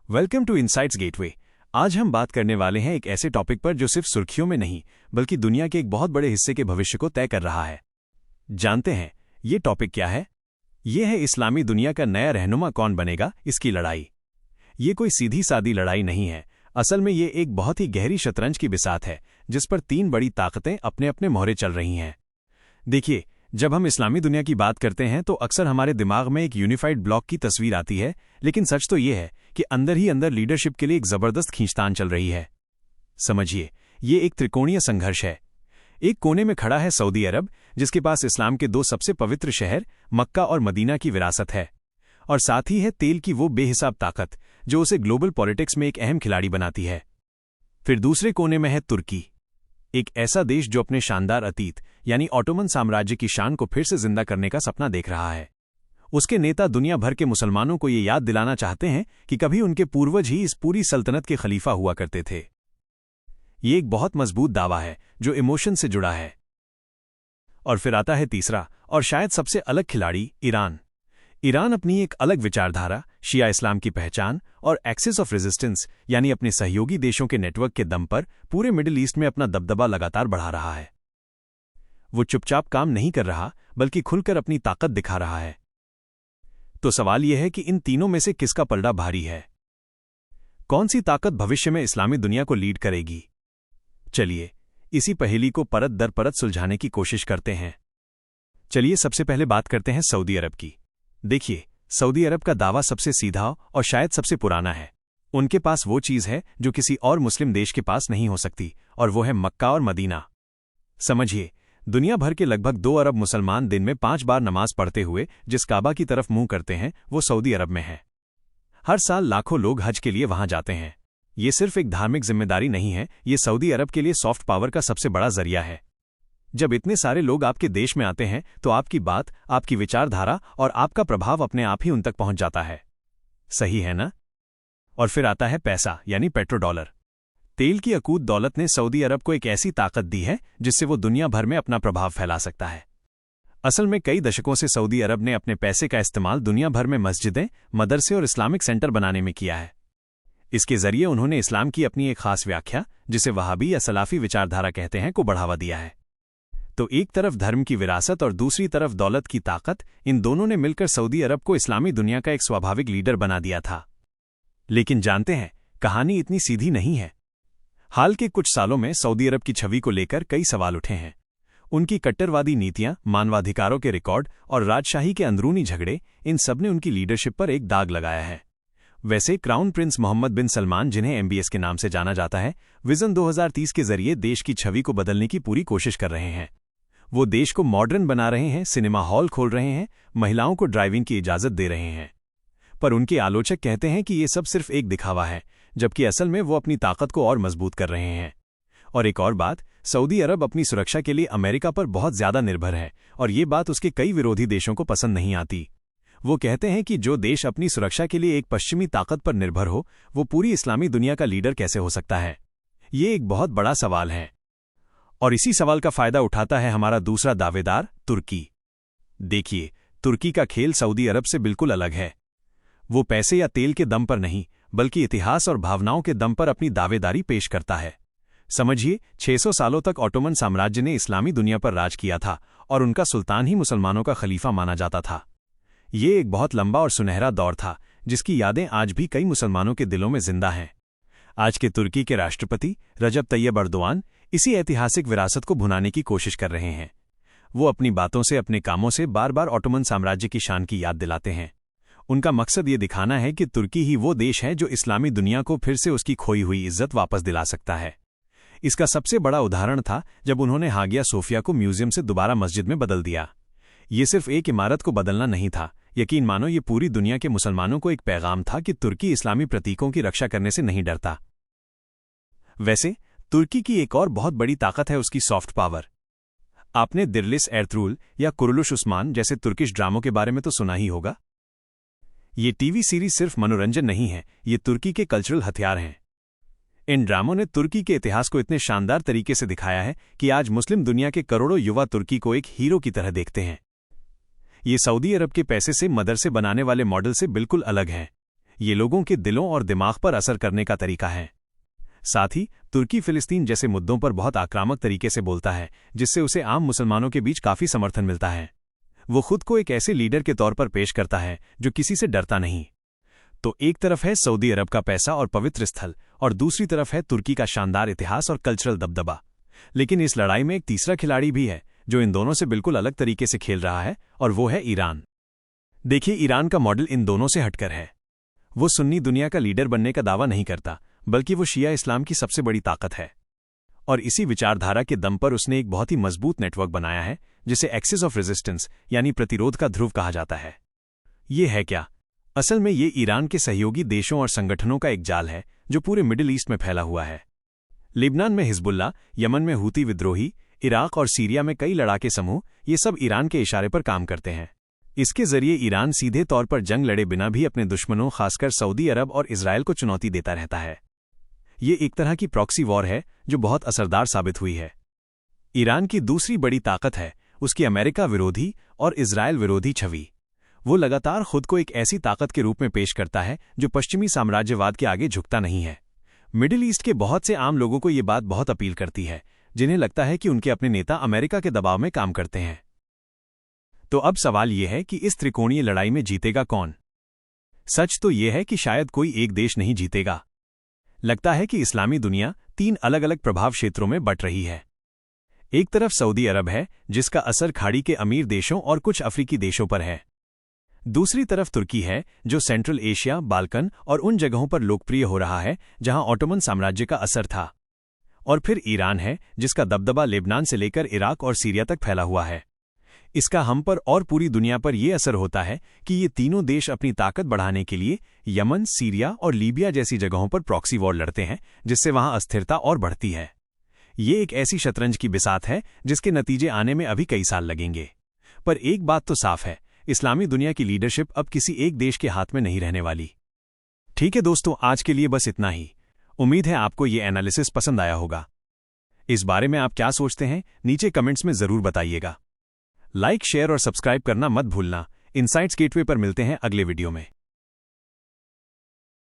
Welcome to insights gateway. आज हम बात करने वाले हैं एक ऐसे टॉपिक पर जो सिर्फ सुर्खियों में नहीं बल्कि दुनिया के एक बहुत बड़े हिस्से के भविष्य को तय कर रहा है। जानते हैं ये टॉपिक क्या है? ये है इस्लामी दुनिया का नया रहनुमा कौन बनेगा, इसकी लड़ाई। ये कोई सीधी सादी लड़ाई नहीं है। असल में ये एक बहुत ही गहरी शतरंज की बिसात है जिस पर तीन बड़ी ताकतें अपने अपने मोहरे चल रही हैं। देखिए, जब हम इस्लामी दुनिया की बात करते हैं तो अक्सर हमारे दिमाग में एक यूनिफाइड ब्लॉक की तस्वीर आती है, लेकिन सच तो ये है कि अंदर ही अंदर लीडरशिप के लिए एक जबरदस्त खींचतान चल रही है। समझिए, ये एक त्रिकोणीय संघर्ष है। एक कोने में खड़ा है सऊदी अरब, जिसके पास इस्लाम के दो सबसे पवित्र शहर मक्का और मदीना की विरासत है, और साथ ही है तेल की वो बेहिसाब ताकत जो उसे ग्लोबल पॉलिटिक्स में एक अहम खिलाड़ी बनाती है। फिर दूसरे कोने में है तुर्की, एक ऐसा देश जो अपने शानदार अतीत यानी ऑटोमन साम्राज्य की शान को फिर से जिंदा करने का सपना देख रहा है। उसके नेता दुनिया भर के मुसलमानों को ये याद दिलाना चाहते हैं कि कभी उनके पूर्वज ही इस पूरी सल्तनत के खलीफा हुआ करते थे। ये एक बहुत मजबूत दावा है जो इमोशन से जुड़ा है। और फिर आता है तीसरा और शायद सबसे अलग खिलाड़ी, ईरान। ईरान अपनी एक अलग विचारधारा, शिया इस्लाम की पहचान और एक्सिस ऑफ रेजिस्टेंस यानी अपने सहयोगी देशों के नेटवर्क के दम पर पूरे मिडिल ईस्ट में अपना दबदबा लगातार बढ़ा रहा है। वो चुपचाप काम नहीं कर रहा बल्कि खुलकर अपनी ताकत दिखा रहा है। तो सवाल यह है कि इन तीनों में से किसका पलड़ा भारी है? कौन सी ताकत भविष्य में इस्लामी दुनिया को लीड करेगी? चलिए इसी पहेली को परत दर परत सुलझाने की कोशिश करते हैं। चलिए सबसे पहले बात करते हैं सऊदी अरब की। देखिए, सऊदी अरब का दावा सबसे सीधा और शायद सबसे पुराना है। उनके पास वो चीज है जो किसी और मुस्लिम देश के पास नहीं हो सकती, और वो है मक्का और मदीना। समझिए, दुनिया भर के लगभग 2 अरब मुसलमान दिन में 5 बार नमाज पढ़ते हुए जिस काबा की तरफ मुंह करते हैं वो सऊदी अरब में है। हर साल लाखों लोग हज के लिए वहां जाते हैं। ये सिर्फ एक धार्मिक जिम्मेदारी नहीं है, ये सऊदी अरब के लिए सॉफ्ट पावर का सबसे बड़ा जरिया है। जब इतने सारे लोग आपके देश में आते हैं तो आपकी बात, आपकी विचारधारा और आपका प्रभाव अपने आप ही उन तक पहुंच जाता है। सही है ना? और फिर आता है पैसा यानी पेट्रो डॉलर। तेल की अकूत दौलत ने सऊदी अरब को एक ऐसी ताकत दी है जिससे वो दुनिया भर में अपना प्रभाव फैला सकता है। असल में कई दशकों से सऊदी अरब ने अपने पैसे का इस्तेमाल दुनिया भर में मस्जिदें, मदरसे और इस्लामिक सेंटर बनाने में किया है। इसके जरिए उन्होंने इस्लाम की अपनी एक खास व्याख्या, जिसे वहाबी या सलाफी विचारधारा कहते हैं, को बढ़ावा दिया है। तो एक तरफ धर्म की विरासत और दूसरी तरफ दौलत की ताकत, इन दोनों ने मिलकर सऊदी अरब को इस्लामी दुनिया का एक स्वाभाविक लीडर बना दिया था। लेकिन जानते हैं, कहानी इतनी सीधी नहीं है। हाल के कुछ सालों में सऊदी अरब की छवि को लेकर कई सवाल उठे हैं। उनकी कट्टरवादी नीतियां, मानवाधिकारों के रिकॉर्ड और राजशाही के अंदरूनी झगड़े, इन सब ने उनकी लीडरशिप पर एक दाग लगाया है। वैसे क्राउन प्रिंस मोहम्मद बिन सलमान, जिन्हें MBS के नाम से जाना जाता है, विजन 2030 के जरिए देश की छवि को बदलने की पूरी कोशिश कर रहे हैं। वो देश को मॉडर्न बना रहे हैं, सिनेमा हॉल खोल रहे हैं, महिलाओं को ड्राइविंग की इजाजत दे रहे हैं। पर उनके आलोचक कहते हैं कि ये सब सिर्फ एक दिखावा है, जबकि असल में वो अपनी ताकत को और मजबूत कर रहे हैं। और एक और बात, सऊदी अरब अपनी सुरक्षा के लिए अमेरिका पर बहुत ज्यादा निर्भर है, और ये बात उसके कई विरोधी देशों को पसंद नहीं आती। वो कहते हैं कि जो देश अपनी सुरक्षा के लिए एक पश्चिमी ताकत पर निर्भर हो, वो पूरी इस्लामी दुनिया का लीडर कैसे हो सकता है? ये एक बहुत बड़ा सवाल है। और इसी सवाल का फायदा उठाता है हमारा दूसरा दावेदार, तुर्की। देखिए, तुर्की का खेल सऊदी अरब से बिल्कुल अलग है। वो पैसे या तेल के दम पर नहीं बल्कि इतिहास और भावनाओं के दम पर अपनी दावेदारी पेश करता है। समझिए, 600 सालों तक ऑटोमन साम्राज्य ने इस्लामी दुनिया पर राज किया था और उनका सुल्तान ही मुसलमानों का खलीफा माना जाता था। ये एक बहुत लंबा और सुनहरा दौर था जिसकी यादें आज भी कई मुसलमानों के दिलों में जिंदा हैं। आज के तुर्की के राष्ट्रपति रजब तैयब अर्दोआन इसी ऐतिहासिक विरासत को भुनाने की कोशिश कर रहे हैं। वो अपनी बातों से, अपने कामों से बार बार ऑटोमन साम्राज्य की शान की याद दिलाते हैं। उनका मकसद ये दिखाना है कि तुर्की ही वो देश है जो इस्लामी दुनिया को फिर से उसकी खोई हुई इज्जत वापस दिला सकता है। इसका सबसे बड़ा उदाहरण था जब उन्होंने हागिया सोफिया को म्यूजियम से दोबारा मस्जिद में बदल दिया। ये सिर्फ एक इमारत को बदलना नहीं था, यकीन मानो ये पूरी दुनिया के मुसलमानों को एक पैगाम था कि तुर्की इस्लामी प्रतीकों की रक्षा करने से नहीं डरता। वैसे तुर्की की एक और बहुत बड़ी ताकत है उसकी सॉफ्ट पावर। आपने दिरलिस एर्तुग्रुल या कुरुलुश उस्मान जैसे तुर्किश ड्रामों के बारे में तो सुना ही होगा। ये टीवी सीरीज सिर्फ मनोरंजन नहीं है, ये तुर्की के कल्चरल हथियार हैं। इन ड्रामों ने तुर्की के इतिहास को इतने शानदार तरीके से दिखाया है कि आज मुस्लिम दुनिया के करोड़ों युवा तुर्की को एक हीरो की तरह देखते हैं। ये सऊदी अरब के पैसे से मदरसे बनाने वाले मॉडल से बिल्कुल अलग हैं। ये लोगों के दिलों और दिमाग पर असर करने का तरीका है। साथ ही तुर्की फिलिस्तीन जैसे मुद्दों पर बहुत आक्रामक तरीके से बोलता है, जिससे उसे आम मुसलमानों के बीच काफी समर्थन मिलता है। वो खुद को एक ऐसे लीडर के तौर पर पेश करता है जो किसी से डरता नहीं। तो एक तरफ है सऊदी अरब का पैसा और पवित्र स्थल, और दूसरी तरफ है तुर्की का शानदार इतिहास और कल्चरल दबदबा। लेकिन इस लड़ाई में एक तीसरा खिलाड़ी भी है जो इन दोनों से बिल्कुल अलग तरीके से खेल रहा है, और वो है ईरान। देखिए, ईरान का मॉडल इन दोनों से हटकर है। वो सुन्नी दुनिया का लीडर बनने का दावा नहीं करता, बल्कि वो शिया इस्लाम की सबसे बड़ी ताकत है। और इसी विचारधारा के दम पर उसने एक बहुत ही मजबूत नेटवर्क बनाया है, जिसे एक्सिस ऑफ रेजिस्टेंस यानी प्रतिरोध का ध्रुव कहा जाता है। ये है क्या? असल में ये ईरान के सहयोगी देशों और संगठनों का एक जाल है जो पूरे मिडिल ईस्ट में फैला हुआ है। लेबनान में हिजबुल्ला, यमन में हूती विद्रोही, इराक और सीरिया में कई लड़ाके समूह, ये सब ईरान के इशारे पर काम करते हैं। इसके जरिए ईरान सीधे तौर पर जंग लड़े बिना भी अपने दुश्मनों, खासकर सऊदी अरब और इजराइल को चुनौती देता रहता है। ये एक तरह की प्रॉक्सी वॉर है जो बहुत असरदार साबित हुई है। ईरान की दूसरी बड़ी ताकत है उसकी अमेरिका विरोधी और इजराइल विरोधी छवि। वो लगातार खुद को एक ऐसी ताकत के रूप में पेश करता है जो पश्चिमी साम्राज्यवाद के आगे झुकता नहीं है। मिडिल ईस्ट के बहुत से आम लोगों को ये बात बहुत अपील करती है, जिन्हें लगता है कि उनके अपने नेता अमेरिका के दबाव में काम करते हैं। तो अब सवाल यह है कि इस त्रिकोणीय लड़ाई में जीतेगा कौन? सच तो यह है कि शायद कोई एक देश नहीं जीतेगा। लगता है कि इस्लामी दुनिया 3 अलग अलग प्रभाव क्षेत्रों में बंट रही है। एक तरफ सऊदी अरब है, जिसका असर खाड़ी के अमीर देशों और कुछ अफ्रीकी देशों पर है। दूसरी तरफ तुर्की है, जो सेंट्रल एशिया, बाल्कन और उन जगहों पर लोकप्रिय हो रहा है जहां ऑटोमन साम्राज्य का असर था। और फिर ईरान है, जिसका दबदबा लेबनान से लेकर इराक और सीरिया तक फैला हुआ है। इसका हम पर और पूरी दुनिया पर यह असर होता है कि ये तीनों देश अपनी ताकत बढ़ाने के लिए यमन, सीरिया और लीबिया जैसी जगहों पर प्रॉक्सी वॉर लड़ते हैं, जिससे वहां अस्थिरता और बढ़ती है। ये एक ऐसी शतरंज की बिसात है जिसके नतीजे आने में अभी कई साल लगेंगे। पर एक बात तो साफ है, इस्लामी दुनिया की लीडरशिप अब किसी एक देश के हाथ में नहीं रहने वाली। ठीक है दोस्तों, आज के लिए बस इतना ही। उम्मीद है आपको ये एनालिसिस पसंद आया होगा। इस बारे में आप क्या सोचते हैं, नीचे कमेंट्स में जरूर बताइएगा। लाइक, शेयर और सब्सक्राइब करना मत भूलना। इनसाइट्स गेटवे पर मिलते हैं अगले वीडियो में।